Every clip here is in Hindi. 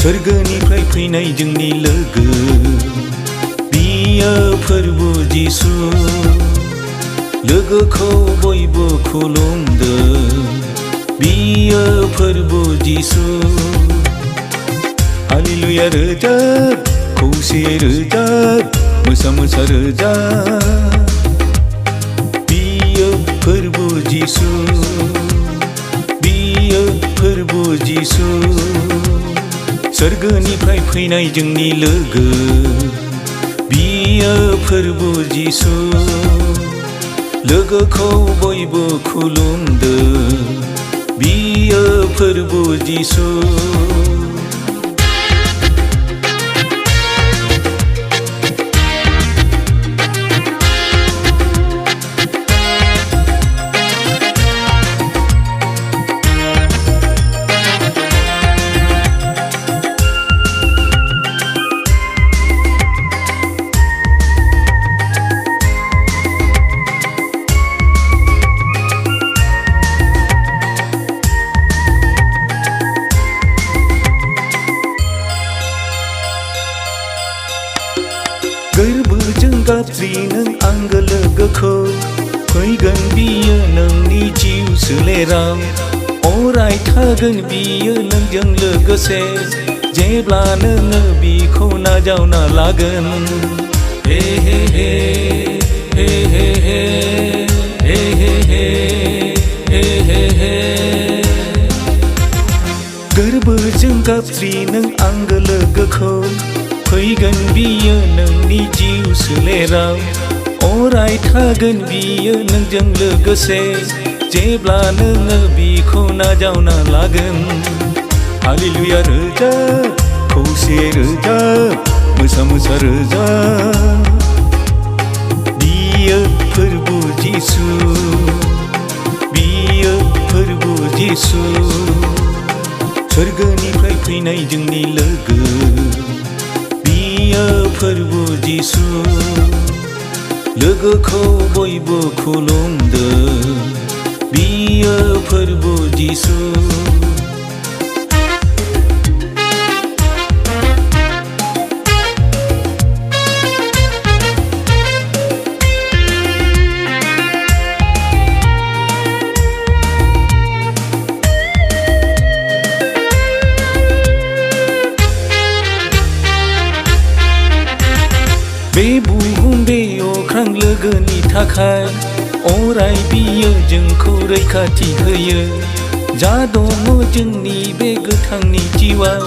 सोरगोनिफ्राय फैनाय जोंनि लोगो बियो फोरबो जिसु लोगोखौ बयबो खुलुमदो बियो फोरबो जिसु हालेलुया रोजाब खौसेयै रोजाब मोसा मोसा रोजाब बियो फोरबो जिसु बियो फोरबो जिसु सोरगोनिफ्राय फैनाय जोंनि लोगो बियो फोरबो जिसु लोगोखौ बयबो खुलुमदो बियो फोरबो जिसु गोरबोजों गाबज्रि नों आंगो लोगोखौ फैगोन बियो नोंनि जिउ सोलेराव अराय थागोन बियो नोंजों लोगोसे जेब्ला नोङो बिखौ नाजावना लागोन हे हे हे हे हे हे हे हे हे हे हे गोरबोजों गाबज्रि नों आंगो लोगोखौ फैगोन बियो नोंनि जिउ सोलेराव अराय थागोन बियो नोंजों लोगोसे जेब्ला नोङो बिखौ नाजावना लागोन हालेलुया रोजाब खौसेयै रोजाब मोसा मोसा रोजाब बियो फोरबो जिसु बियो फोरबो जिसु सोरगोनिफ्राय फैनाय जोंनि लोगो बियो फोरबो जिसु लोगोखौ बयबो खुलुमदो बियो फोरबो जिसु बे बुहुम बे अख्रां लोगोनि थाखाय अराय बियो जोंखौ रैखाथि होयो जा दङ जोंनि बे गोथांनि जिउआव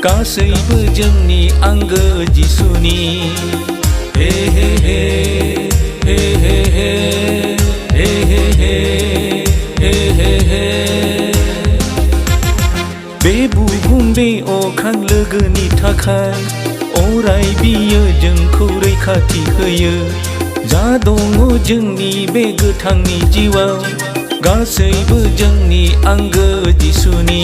गासैबो जोंनि आंगो जिसुनि हे हे हे हे हे हे हे हे हे हे हे बे बुहुम बे अख्रां लोगोनि थाखाय अराय बियो जोंखौ रैखाथि होयो जा दङ जोंनि बे गोथांनि जिउआव गासैबो जोंनि आंगो जिसुनि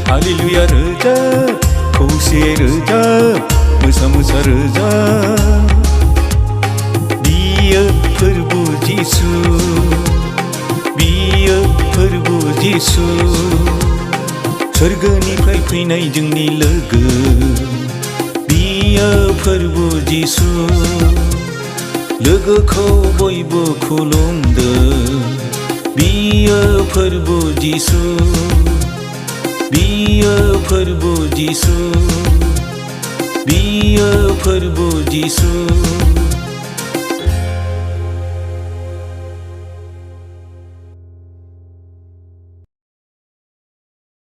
हालेलुया रोजाब खौसेयै रोजाब मोसा मोसा रोजाब बियो फोरबो जिसु बियो फोरबो जिसु सोरगोनिफ्राय फैनाय जोंनि लोगो बियो फोरबो जिसु लोगोखौ बयबो खुलुमदो बियो फोरबो जिसु बियो फोरबो जिसु बियो फोरबो जिसु